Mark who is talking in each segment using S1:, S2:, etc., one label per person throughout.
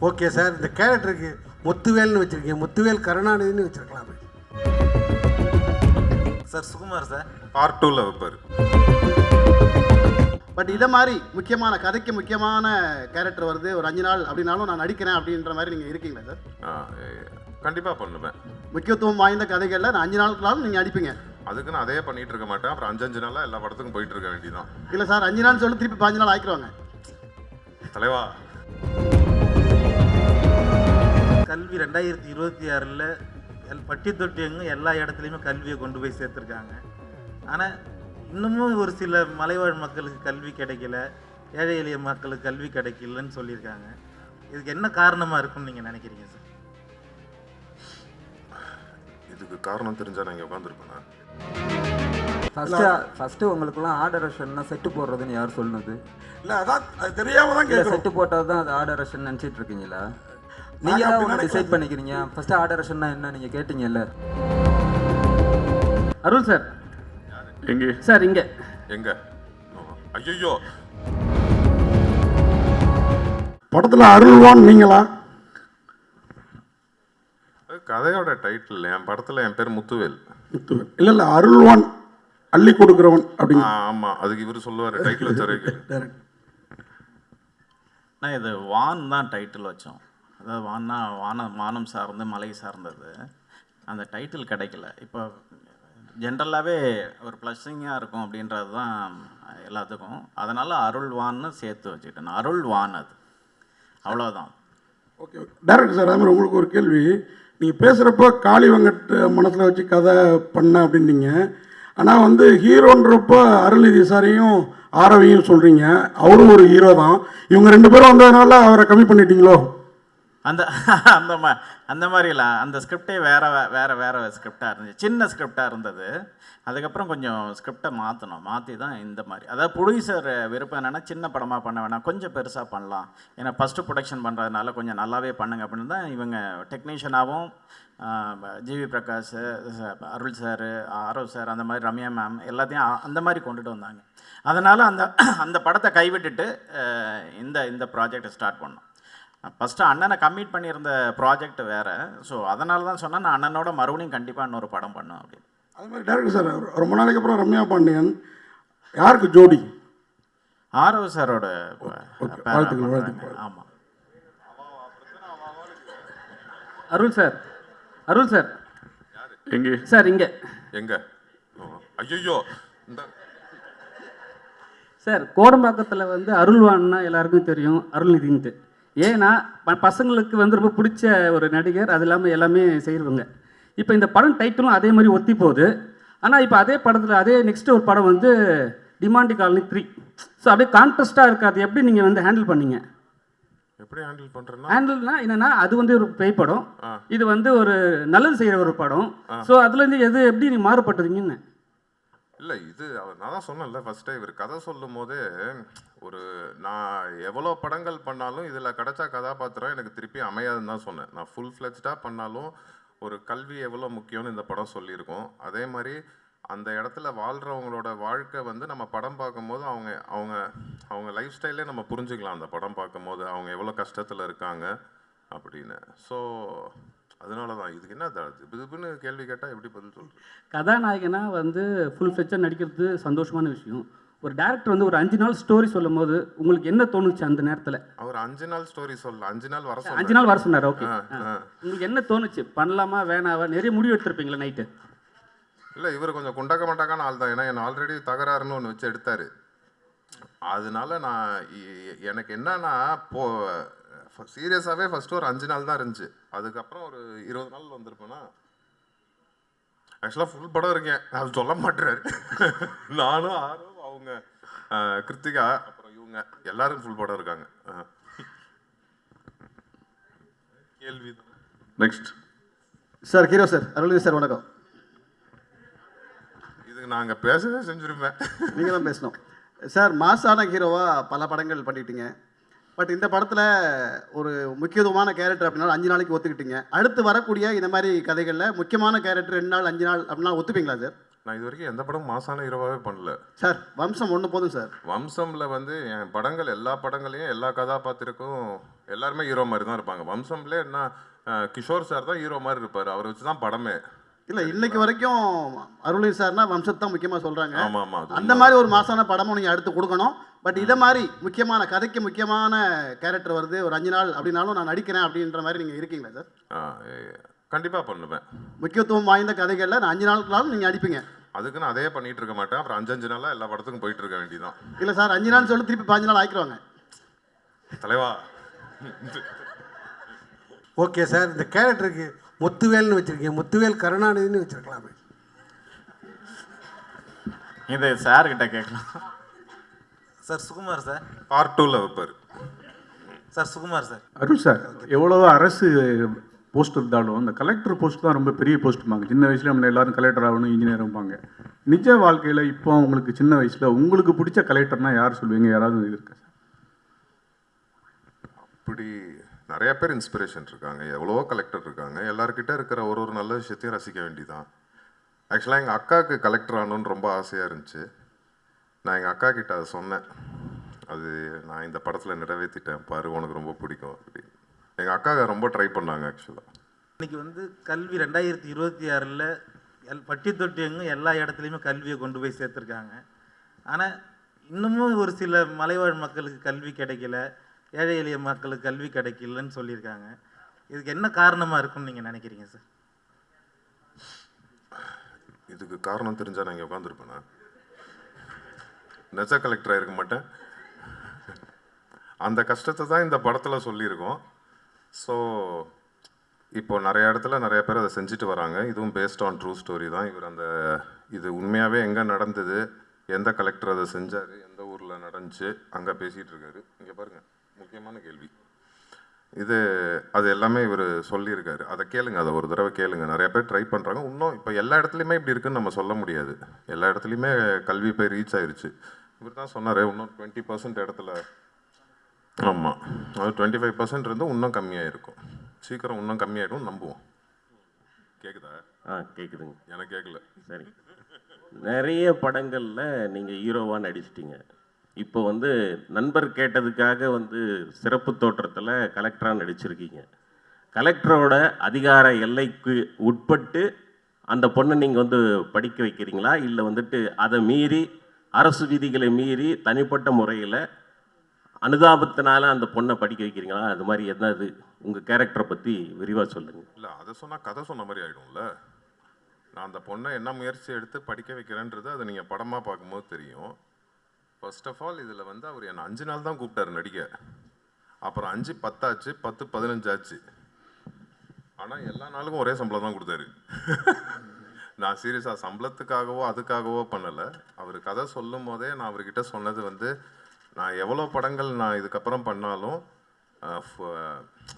S1: Okay sir, இந்த கேரக்டருக்கு முத்துவேல்னு வச்சுருக்கீங்க, முத்துவேல் கருணாநிதினு வச்சுருக்கலாமே.
S2: சார் சுகுமார் சார்
S3: பார்ட் 2ல வைப்பார்.
S4: பட் இதை மாதிரி முக்கியமான கதைக்கு முக்கியமான கேரக்டர் வருது ஒரு 5 நாள் அப்படின்னாலும் நான் நடிக்கிறேன் அப்படின்ற மாதிரி நீங்கள் இருக்கீங்களா சார்?
S3: கண்டிப்பாக பண்ணுவேன்.
S4: முக்கியத்துவம் வாய்ந்த கதைகளில் நான் 5 நாளுக்குனாலும் நீங்கள் நடிப்பீங்க.
S3: அதுக்கு நான் அதே பண்ணிட்டு இருக்க மாட்டேன். அப்புறம் 5 நாளாக எல்லா படத்துக்கும் போயிட்டு இருக்க வேண்டியதான்.
S4: இல்லை சார், 5 நாள் சொல்லி திருப்பி 5 நாள் ஆக்கிடுவாங்க
S3: தலைவா.
S2: கல்வி 2026 பட்டி தொட்டி எங்கும் எல்லா இடத்துலையுமே கல்வியை கொண்டு போய் சேர்த்துருக்காங்க. ஆனால் இன்னமும் ஒரு சில மலைவாழ் மக்களுக்கு கல்வி கிடைக்கல, ஏழை எளிய மக்களுக்கு கல்வி கிடைக்கலன்னு சொல்லியிருக்காங்க. இதுக்கு என்ன காரணமாக இருக்குன்னு நீங்கள் நினைக்கிறீங்க சார்?
S3: இதுக்கு காரணம் தெரிஞ்சா நான் இங்கே உட்காந்துருப்பேன்.
S5: ஃபஸ்ட்டு உங்களுக்குலாம் ஆர்டரேஷன்னா செட்டு போடுறதுன்னு யார் சொன்னது?
S1: இல்லை, அதான் அது தெரியாமல் தான் கேட்குறேன்.
S5: செட்டு போட்டால் தான் அது ஆர்டரேஷன் நினச்சிட்டு இருக்கீங்களா? நீங்கள் தான் ஒன்று டிசைட் பண்ணிக்கிறீங்க. ஃபஸ்ட்டு ஆர்டரேஷன்னா என்ன நீங்கள் கேட்டீங்கல்ல?
S6: அருள் சார்
S3: எங்கே
S6: சார்? இங்கே
S3: எங்க? ஐயோ,
S1: படத்தில் அருள்வான் நீங்களா?
S3: கதையோட டைட்டில். என் படத்தில் என் பேர் முத்துவேல்.
S1: முத்துவேல் இல்லை இல்லை, அருள்வான் அள்ளி கொடுக்குறவன் அப்படின்னு.
S3: ஆமாம், அதுக்கு இவர் சொல்லுவார் டைட்டில் வச்சாரு.
S7: நான் இது வான் தான் டைட்டில் வச்சோம். அதாவது வான்னா வானம் சார்ந்து மலை சார்ந்தது. அந்த டைட்டில் கிடைக்கல. இப்போ ஜென்ரலாகவே ஒரு ப்ளஸ்ஸிங்காக இருக்கும் அப்படின்றது தான் எல்லாத்துக்கும். அதனால் அருள்வான்னு சேர்த்து வச்சுக்கிட்டேன். அருள்வான் அது, அவ்வளோதான்.
S1: ஓகே டேரக்டர் சார், அது மாதிரி உங்களுக்கு ஒரு கேள்வி. நீங்கள் பேசுகிறப்போ காளி வெங்கட் மனசில் வச்சு கதை பண்ண அப்படின்னீங்க. ஆனால் வந்து ஹீரோன்றப்போ அருள்நிதி சாரையும் ஆரவியும் சொல்கிறீங்க. அவரும் ஒரு ஹீரோ தான். இவங்க 2 பேரும் வந்ததுனால அவரை கம்மி பண்ணிட்டீங்களோ?
S7: அந்த மாதிரிலாம் அந்த ஸ்கிரிப்டே வேறு ஸ்கிரிப்டாக இருந்துச்சு. சின்ன ஸ்கிரிப்டாக இருந்தது. அதுக்கப்புறம் கொஞ்சம் ஸ்கிரிப்டை மாற்றி தான் இந்த மாதிரி. அதாவது ப்ரொடியூசர் விருப்பம் என்னென்னா சின்ன படமாக பண்ண வேணாம், கொஞ்சம் பெருசாக பண்ணலாம், ஏன்னா ஃபஸ்ட்டு ப்ரொடக்ஷன் பண்ணுறதுனால கொஞ்சம் நல்லாவே பண்ணுங்க அப்படின்னு தான் இவங்க டெக்னீஷியனாகவும் ஜிவி பிரகாஷ், அருள் சார், ஆரவ் சார், அந்த மாதிரி ரம்யா மேம் எல்லாத்தையும் அந்த மாதிரி கொண்டுட்டு வந்தாங்க. அதனால் அந்த படத்தை கைவிட்டுட்டு இந்த ப்ராஜெக்டை ஸ்டார்ட் பண்ணோம். ஃபஸ்ட்டு அண்ணனை கம்மிட் பண்ணியிருந்த ப்ராஜெக்ட் வேறு. ஸோ அதனால தான் சொன்னேன் நான் அண்ணனோட மறுபடியும் கண்டிப்பாக இன்னொரு படம் பண்ணோம் அப்படின்னு.
S1: அது மாதிரி டேரக்டர் சார், ரொம்ப நாளைக்கு அப்புறம் ரம்யா பாண்டியன் யாருக்கு ஜோடி?
S7: ஆரவ் சாரோட. ஆமாம்.
S6: அருள் சார்
S3: எங்கே
S6: சார்? இங்கே
S3: எங்க? ஐயோ, இந்த
S6: சார் கோடம்பாக்கத்தில் வந்து அருள்வான்னா எல்லாருக்கும் தெரியும், அருள்நிதின்ட்டு. ஏன்னா பசங்களுக்கு வந்து ரொம்ப பிடிச்ச ஒரு நடிகர், அது இல்லாமல் எல்லாமே செய்கிறவங்க. இப்போ இந்த படம் டைட்டிலும் அதே மாதிரி ஒத்தி போகுது. ஆனால் இப்போ அதே படத்தில் அதே நெக்ஸ்ட் ஒரு படம் வந்து டிமாண்டி காலனி 3. ஸோ அப்படியே கான்ட்ராஸ்டாக இருக்காது. எப்படி நீங்கள் வந்து ஹேண்டில் பண்ணீங்க?
S3: எப்படி ஹேண்டில் பண்ணுறேன்னா,
S6: ஹேண்டில்னா என்னென்னா அது வந்து ஒரு பேய் படம், இது வந்து ஒரு நல்லது செய்கிற ஒரு படம். ஸோ அதுலேருந்து எப்படி நீங்கள் மாறுபட்டுறீங்கன்னு?
S3: இல்லை, இது நான் தான் சொன்னேன்ல ஃபஸ்ட்டே. இவர் கதை சொல்லும் போதே நான் எவ்வளோ படங்கள் பண்ணாலும் இதில் கிடைச்சா கதாபாத்திரம் எனக்கு திருப்பி அமையாதுன்னு தான் சொன்னேன். நான் ஃபுல் ஃப்ளெஜ்டாக பண்ணாலும் ஒரு கல்வி எவ்வளோ முக்கியம்னு இந்த படம் சொல்லியிருக்கோம். அதே மாதிரி அந்த இடத்துல வாழ்கிறவங்களோட வாழ்க்கை வந்து நம்ம படம் பார்க்கும்போது அவங்க லைஃப் ஸ்டைலே நம்ம புரிஞ்சுக்கலாம். அந்த படம் பார்க்கும்போது அவங்க எவ்வளோ கஷ்டத்தில் இருக்காங்க அப்படின்னு. ஸோ அதனால தான் இதுக்கு என்ன இதுன்னு கேள்வி கேட்டால் எப்படி பதில் சொல்கிறது?
S6: கதாநாயகனா வந்து ஃபுல் ஃப்ளெஜ்ஜாக நடிக்கிறது சந்தோஷமான விஷயம். ஒரு டேரக்டர் வந்து ஒரு 5 நாள் ஸ்டோரி சொல்லும் போது உங்களுக்கு என்ன தோணுச்சு அந்த நேரத்தில்?
S3: அவர் 5 நாள் ஸ்டோரி சொல்லல, 5 நாள் வர
S6: 5 நாள் வர சொன்னார். ஓகே, உங்களுக்கு என்ன தோணுச்சு? பண்ணலாமா வேணாவா? நிறைய முடிவு எடுத்திருப்பீங்களா நைட்டு?
S3: இல்லை, இவர் கொஞ்சம் குண்டக்க மாட்டாக்கான ஆள் தான். ஏன்னா என்ன ஆல்ரெடி தகராறுன்னு ஒன்று வச்சு எடுத்தார். அதனால எனக்கு என்னன்னா சீரியஸாகவே ஃபஸ்ட்டு ஒரு 5 நாள் தான் இருந்துச்சு. அதுக்கப்புறம் ஒரு 20 நாள் வந்திருப்பேன்னா ஆக்சுவலாக ஃபுல் படம் இருக்கேன். அது சொல்ல மாட்டுறாரு. நானும் ஆரோ, அவங்க கிருத்திகா, அப்புறம் இவங்க எல்லாரும் ஃபுல் படம் இருக்காங்க. கேள்வி next
S4: sir. Hero sir, Arulnithi sir வணக்கம்.
S3: இதுக்கு நாங்கள் பேசவே செஞ்சுருப்பேன்.
S4: நீங்கள் தான் பேசணும் சார். மாசான ஹீரோவாக பல படங்கள் பண்ணிட்டீங்க. பட் இந்த படத்தில் ஒரு முக்கியத்துவமான கேரக்டர் அப்படின்னா 5 நாளைக்கு ஒத்துக்கிட்டீங்க. அடுத்து வரக்கூடிய இந்த மாதிரி கதைகளில் முக்கியமான கேரக்டர் 2 நாள் 5 நாள் அப்படின்னா ஒத்துப்பீங்களா சார்?
S3: நான் இது வரைக்கும் எந்த படம் மாசான ஹீரோவாகவே பண்ணல.
S4: சார் வம்சம் ஒன்று போதும் சார்.
S3: வம்சம்ல வந்து என் படங்கள் எல்லா படங்களையும் எல்லா கதாபாத்திரக்கும் எல்லாருமே ஹீரோ மாதிரி தான் இருப்பாங்க. வம்சம்ல என்ன கிஷோர் சார் தான் ஹீரோ மாதிரி இருப்பார். அவரை வச்சு தான் படமே.
S4: இல்லை இன்னைக்கு வரைக்கும் அருள்நிதி சார்னா வம்சத்தை தான் முக்கியமாக சொல்கிறாங்க.
S3: ஆமாம் ஆமாம், அது
S4: அந்த மாதிரி ஒரு மாசான படமும் நீங்கள் அடுத்து கொடுக்கணும். பட் இதை மாதிரி முக்கியமான கதைக்கு முக்கியமான கேரக்டர் வருது ஒரு 5 நாள் அப்படின்னாலும் நான் நடிக்கிறேன் அப்படின்ற மாதிரி நீங்கள் இருக்கீங்களா சார்?
S3: கண்டிப்பாக பண்ணுவேன்.
S4: முக்கியத்துவம் வாய்ந்த கதைகளில் நான் 5 நாளுக்குனாலும் நீங்கள் நடிப்பீங்க.
S3: அதுக்கு நான் அதே பண்ணிட்டு இருக்க மாட்டேன். அப்புறம் 5 நாளாக எல்லா படத்துக்கும் போயிட்டு இருக்க வேண்டியதான்.
S4: இல்லை சார் 5 நாள் சொல்லி திருப்பி 5 நாள் ஆக்கிடுவாங்க
S3: தலைவா.
S8: ஓகே சார், இந்த கேரக்டருக்கு முத்துவேல்னு வச்சுருக்கீங்க, முத்துவேல் கருணாநிதினு வச்சுருக்கலாமே.
S7: இது சார்கிட்ட கேட்கலாம்.
S2: Sir Sukumar sir.
S3: பார்ட் 2ல வைப்பார்
S2: சார். சுகுமார் சார்.
S9: அருள் சார், எவ்வளோ அரசு போஸ்ட் இருந்தாலும் இந்த கலெக்டர் போஸ்ட் தான் ரொம்ப பெரிய போஸ்ட்டுமாங்க. சின்ன வயசில் நம்ம எல்லாரும் கலெக்டர் ஆகணும், இன்ஜினியர் ஆகுவாங்க. நிஜ வாழ்க்கையில் இப்போ உங்களுக்கு சின்ன வயசில் உங்களுக்கு பிடிச்ச கலெக்டர்னா யார் சொல்லுவீங்க? யாராவது இது இருக்கா சார்?
S3: அப்படி நிறைய பேர் இன்ஸ்பிரேஷன் இருக்காங்க. எவ்வளவோ கலெக்டர் இருக்காங்க. எல்லாருக்கிட்ட இருக்கிற ஒரு நல்ல விஷயத்தையும் ரசிக்க வேண்டிதான். ஆக்சுவலாக எங்கள் அக்காவுக்கு கலெக்டர் ஆகணுன்னு ரொம்ப ஆசையாக இருந்துச்சு. நான் எங்கள் அக்கா கிட்ட அதை சொன்னேன். அது நான் இந்த படத்தில் நிறைவேற்றிட்டேன் பாரு, உனக்கு ரொம்ப பிடிக்கும் அப்படின்னு. எங்கள் அக்கா ரொம்ப ட்ரை பண்ணாங்க ஆக்சுவலாக.
S2: இன்னைக்கு வந்து கல்வி 2026ல் பட்டி தொட்டி எங்கும் எல்லா இடத்துலையுமே கல்வியை கொண்டு போய் சேர்த்துருக்காங்க. ஆனால் இன்னமும் ஒரு சில மலைவாழ் மக்களுக்கு கல்வி கிடைக்கல, ஏழை எளிய மக்களுக்கு கல்வி கிடைக்கலன்னு சொல்லியிருக்காங்க. இதுக்கு என்ன காரணமாக இருக்குன்னு நீங்கள் நினைக்கிறீங்க சார்?
S3: இதுக்கு காரணம் தெரிஞ்சால் நான் இங்கே உட்காந்துருப்பேனா? நெஜ கலெக்டராக இருக்க மாட்டேன். அந்த கஷ்டத்தை தான் இந்த படத்தில் சொல்லியிருக்கோம். ஸோ இப்போ நிறைய இடத்துல நிறைய பேர் அதை செஞ்சுட்டு வராங்க. இதுவும் பேஸ்ட் ஆன் ட்ரூ ஸ்டோரி தான். இவர் அந்த இது உண்மையாகவே எங்கே நடந்தது, எந்த கலெக்டர் அதை செஞ்சார், எந்த ஊரில் நடந்துச்சு, அங்கே பேசிகிட்டு இருக்காரு. இங்கே பாருங்கள், முக்கியமான கேள்வி இது. அது எல்லாமே இவர் சொல்லியிருக்காரு. அதை கேளுங்க, அதை ஒரு தடவை கேளுங்க. நிறைய பேர் ட்ரை பண்ணுறாங்க. இன்னும் இப்போ எல்லா இடத்துலையுமே இப்படி இருக்குன்னு நம்ம சொல்ல முடியாது. எல்லா இடத்துலையுமே கல்வி போய் ரீச் ஆயிடுச்சு. இவர் தான் சொன்னார் இன்னும் 20% இடத்துல. ஆமாம், அது 25% இருந்து இன்னும் கம்மியாக இருக்கும். சீக்கிரம் இன்னும் கம்மியாகிடும் நம்புவோம். கேட்குதா?
S10: கேட்குதுங்க.
S3: எனக்கு கேட்கல.
S10: சரி, நிறைய படங்களில் நீங்கள் ஹீரோவாக நடிச்சிட்டிங்க. இப்போ வந்து நண்பர் கேட்டதுக்காக வந்து சிறப்பு தோற்றத்தில் கலெக்டராக நடிச்சிருக்கீங்க. கலெக்டரோட அதிகார எல்லைக்கு உட்பட்டு அந்த பொண்ணை நீங்கள் வந்து படிக்க வைக்கிறீங்களா, இல்லை வந்துட்டு அதை மீறி அரசு விதிகளை மீறி தனிப்பட்ட முறையில் அனுதாபத்தினால அந்த பொண்ணை படிக்க வைக்கிறீங்களா? அது மாதிரி என்னது உங்கள் கேரக்டரை பற்றி விரிவாக சொல்லுங்கள்.
S3: இல்லை, அதை சொன்னால் கதை சொன்ன மாதிரி ஆகிடும்ல. நான் அந்த பொண்ணை என்ன முயற்சி எடுத்து படிக்க வைக்கிறேன்றது அதை நீங்கள் படமாக பார்க்கும்போது தெரியும். ஃபர்ஸ்ட் ஆஃப் ஆல் இதில் வந்து அவர் என்னை 5 நாள் தான் கூப்பிட்டாரு நடிக்க. அப்புறம் 5 10 ஆச்சு, 10 15 ஆச்சு. ஆனால் எல்லா நாளுக்கும் ஒரே சம்பளம் தான் கொடுத்தாரு. நான் சீரியஸாக சம்பளத்துக்காகவோ அதுக்காகவோ பண்ணலை. அவர் கதை சொல்லும் போதே நான் அவர்கிட்ட சொன்னது வந்து, நான் எவ்வளோ படங்கள் நான் இதுக்கப்புறம் பண்ணாலும்,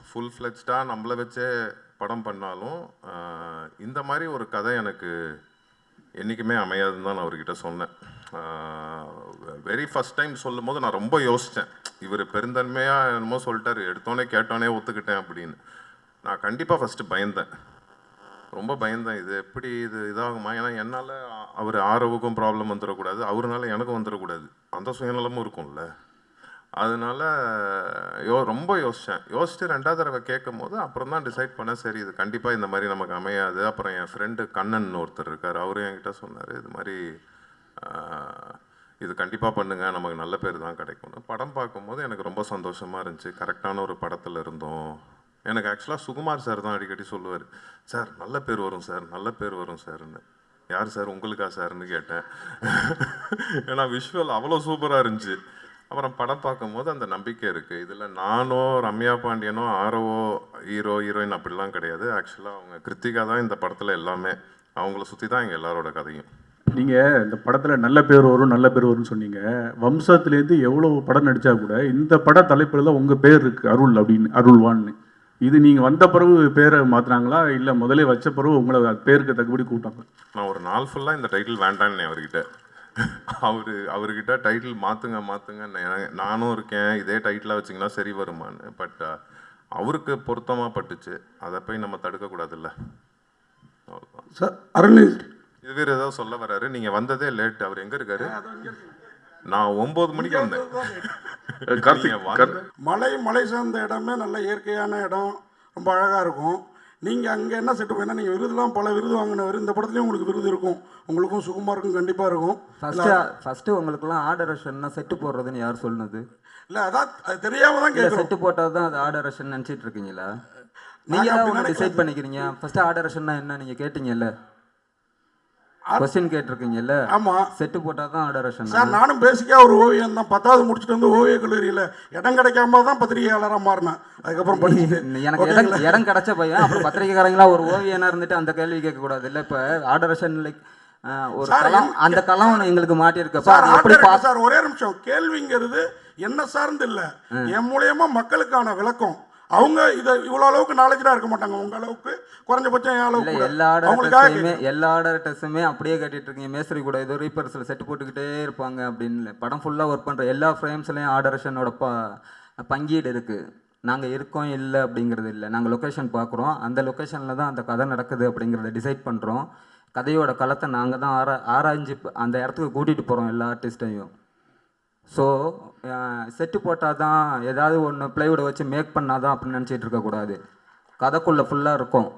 S3: ஃபுல் ஃப்ளெஜ்டாக நம்மளை வச்சே படம் பண்ணாலும், இந்த மாதிரி ஒரு கதை எனக்கு என்றைக்குமே அமையாதுன்னு தான் நான் அவர்கிட்ட சொன்னேன். வெரி ஃபஸ்ட் டைம் சொல்லும் போது நான் ரொம்ப யோசித்தேன். இவர் பெருந்தன்மையாக என்னமோ சொல்லிட்டாரு, எடுத்தோடனே கேட்டோன்னே ஒத்துக்கிட்டேன் அப்படின்னு. நான் கண்டிப்பாக ஃபஸ்ட்டு பயந்தேன், ரொம்ப பயந்தேன். இது எப்படி இது இதாகுமா? ஏன்னா என்னால் அவர் ஆரவுக்கும் ப்ராப்ளம் வந்துடக்கூடாது, அவருனால எனக்கும் வந்துடக்கூடாது. அந்த சுயநலமும் இருக்கும்ல. அதனால ரொம்ப யோசிச்சுட்டு 2வது தடவை கேட்கும் போது அப்புறம் தான் டிசைட் பண்ணேன், சரி இது கண்டிப்பாக இந்த மாதிரி நமக்கு அமையாது. அப்புறம் என் ஃப்ரெண்டு கண்ணன் ஒருத்தர் இருக்கார், அவரும் என்கிட்ட சொன்னார், இது மாதிரி இது கண்டிப்பாக பண்ணுங்கள், நமக்கு நல்ல பேர் தான் கிடைக்கும்னு. படம் பார்க்கும்போது எனக்கு ரொம்ப சந்தோஷமாக இருந்துச்சு. கரெக்டான ஒரு படத்தில் இருந்தோம். எனக்கு ஆக்சுவலாக சுகுமார் சார் தான் அடிக்கடி சொல்லுவார், சார் நல்ல பேர் வரும் சார், நல்ல பேர் வரும் சார்ன்னு. யார் சார், உங்களுக்கா சார்னு கேட்டேன். ஏன்னா விஷுவல் அவ்வளோ சூப்பராக இருந்துச்சு. அப்புறம் படம் பார்க்கும்போது அந்த நம்பிக்கை இருக்குது. இதில் நானோ ரம்யா பாண்டியனோ ஆரவோ ஹீரோ ஹீரோயின் அப்படிலாம் கிடையாது. ஆக்சுவலாக அவங்க கிருத்திகா தான் இந்த படத்தில் எல்லாமே. அவங்கள சுற்றி தான் எங்கள் எல்லாரோட கதையும்.
S9: நீங்கள் இந்த படத்தில் நல்ல பேர் வரும் நல்ல பேர் வரும்னு சொன்னீங்க. வம்சத்துலேருந்து எவ்வளோ படம் நடித்தா கூட இந்த பட தலைப்பில் தான் உங்கள் பேர் இருக்குது, அருள் அப்படின்னு, அருள்வான்னு. இது நீங்கள் வந்த பிறகு பேரை மாற்றினாங்களா, இல்லை முதலே வச்ச பிறகு உங்களை பேருக்கு தகுபடி கூப்பிட்டாங்க?
S3: நான் ஒரு நாள் ஃபுல்லாக இந்த டைட்டில் வேண்டான்னு அவர்கிட்ட அவர்கிட்ட டைட்டில் மாற்றுங்க நானும் இருக்கேன், இதே டைட்டிலாக வச்சிங்கன்னா சரி வருமானு. பட் அவருக்கு பொருத்தமாக பட்டுச்சு, அதை போய் நம்ம தடுக்கக்கூடாதுல்ல.
S1: சார் அருள்நிதி
S3: இவர் ஏதோ சொல்ல வராரு. நீங்க வந்ததே லேட். அவர் எங்க இருக்காரு? நான் 9 மணிக்கு வந்தேன். நீங்க வந்த-
S1: மலை சார்ந்த இடமே நல்ல இயற்கையான இடம், ரொம்ப அழகாக இருக்கும். நீங்கள் அங்கே என்ன செட்டு பண்ணால் நீங்கள் விருதுலாம் பல விருது வாங்கினவர், இந்த படத்துலையும் உங்களுக்கு விருது இருக்கும், உங்களுக்கும் சுகமாக இருக்கும், கண்டிப்பாக இருக்கும்.
S5: ஃபஸ்ட்டு உங்களுக்குலாம் ஆர்டரேஷன்னா செட்டு போடுறதுன்னு யார் சொன்னது?
S1: இல்லை அதான் அது தெரியாமல் தான் கேட்குறேன்.
S5: செட்டு போட்டால் தான் அது ஆர்டரேஷன் நினச்சிட்டு இருக்கீங்களா? நீங்கள் தான் ஒன்று டிசைட் பண்ணிக்கிறீங்க. ஃபஸ்ட்டு ஆர்டரேஷன்னா என்ன நீங்கள் கேட்டீங்கல்ல, கொஸ்டின் கேட்டிருக்கீங்கல்ல.
S1: ஆமாம்,
S5: செட்டு போட்டால் தான் ஆர்டரேஷன்.
S1: சார் நானும் பேசிக்காக ஒரு ஓவியம் தான். 10வது முடிச்சுட்டு வந்து ஓவிய கல்லூரியில் இடம் கிடைக்காம தான் பத்திரிகையாளராக மாறினேன். அதுக்கப்புறம் படிச்சுட்டு
S5: எனக்கு இடம் கிடைச்ச பையன் அப்புறம் பத்திரிகைக்காரங்களா ஒரு ஓவியனா இருந்துட்டு அந்த கேள்வி கேட்கக்கூடாது இல்லை. இப்போ ஆர்டரேஷன் லைக் ஒரு களம், அந்த களம் எங்களுக்கு மாட்டியிருக்கப்ப அது எப்படி
S1: சார் ஒரே நிமிஷம், கேள்விங்கிறது என்ன சார்ந்து இல்லை, என் மூலியமா மக்களுக்கான விளக்கம். அவங்க இதை இவ்வளோ அளவுக்கு நாலேஜாக இருக்க மாட்டாங்க, உங்க அளவுக்கு குறைஞ்சபட்சம் என் அளவுக்கு.
S5: எல்லா ஆர்டர்ஸுமே அப்படியே கேட்டுட்டு இருக்கீங்க. மேஸ்திரி கூட ஏதோ ரீப்பர்ஸில் செட்டு போட்டுக்கிட்டே இருப்பாங்க அப்படின்னு. படம் ஃபுல்லாக ஒர்க் பண்ணுற எல்லா ஃப்ரேம்ஸ்லையும் ஆர்டரேஷனோட பங்கீடு இருக்குது. நாங்கள் இருக்கோம் இல்லை அப்படிங்கிறது இல்லை. நாங்கள் லொக்கேஷன் பார்க்குறோம், அந்த லொக்கேஷனில் தான் அந்த கதை நடக்குது அப்படிங்கிறத டிசைட் பண்ணுறோம். கதையோட களத்தை நாங்கள் தான் ஆராய்ஞ்சு அந்த இடத்துக்கு கூட்டிகிட்டு போகிறோம் எல்லா ஆர்டிஸ்ட்டையும். ஸோ செட்டு போட்டால் தான் ஏதாவது ஒன்று ப்ளைவுட்டை வச்சு மேக் பண்ணால் தான் அப்படின்னு நினச்சிட்டு இருக்கக்கூடாது. கதைக்குள்ளே ஃபுல்லாக இருக்கும்.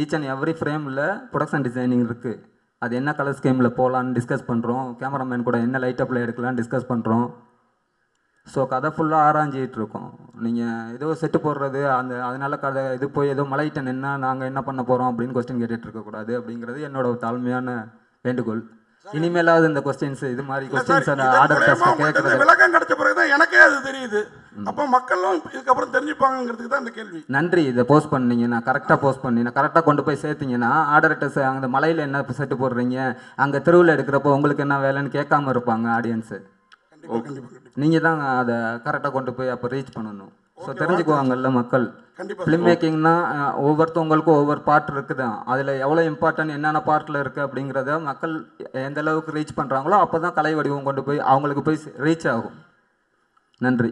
S5: ஈச் அண்ட் எவ்ரி ஃப்ரேமில் ப்ரொடக்ஷன் டிசைனிங் இருக்குது. அது என்ன கலர் ஸ்கீமில் போகலான்னு டிஸ்கஸ் பண்ணுறோம். கேமராமேன் கூட என்ன லைட்டப்பில் எடுக்கலான்னு டிஸ்கஸ் பண்ணுறோம். ஸோ கதை ஃபுல்லாக ஆராய்ஞ்சிட்டு இருக்கோம். நீங்கள் ஏதோ செட்டு போடுறது அதனால கதை இது போய் ஏதோ மலையிட்ட நின்னா நாங்கள் என்ன பண்ண போகிறோம் அப்படின்னு கொஸ்டின் கேட்டுட்டு இருக்கக்கூடாது அப்படிங்கிறது என்னோட தாழ்மையான வேண்டுகோள். இனிமேலாவது இந்த கொஸ்டின்ஸ் இது மாதிரி கொஸ்டின்ஸ் ஆர்டர் கேட்கறது
S1: விளக்கம் கிடைச்ச பிறகு தான் எனக்கே அது தெரியுது. அப்போ மக்களும் இதுக்கப்புறம் தெரிஞ்சுப்பாங்கிறதுக்கு தான் இந்த கேள்வி.
S5: நன்றி. இதை போஸ்ட் பண்ணீங்கன்னா கரெக்டாக போஸ்ட் பண்ணி கரெக்டாக கொண்டு போய் சேர்த்தீங்கன்னா ஆர்டர்ஸ் அந்த மலையில் என்ன செட்டு போடுறீங்க, அங்கே தெருவில் எடுக்கிறப்போ உங்களுக்கு என்ன வேலைன்னு கேட்காம இருப்பாங்க ஆடியன்ஸு. நீங்கள் தான் அதை கரெக்டாக கொண்டு போய் அப்போ ரீச் பண்ணணும். ஸோ தெரிஞ்சுக்குவாங்கல்ல மக்கள். ஃபிலிம் மேக்கிங்னா ஒவ்வொருத்தவங்களுக்கும் ஒவ்வொரு பார்ட் இருக்குது. அதில் எவ்வளோ இம்பார்ட்டன்ட் என்னென்ன பார்ட்டில் இருக்குது அப்படிங்கிறத மக்கள் எந்த அளவுக்கு ரீச் பண்ணுறாங்களோ அப்போ தான் கலை வடிவம் கொண்டு போய் அவங்களுக்கு போய் ரீச் ஆகும். நன்றி.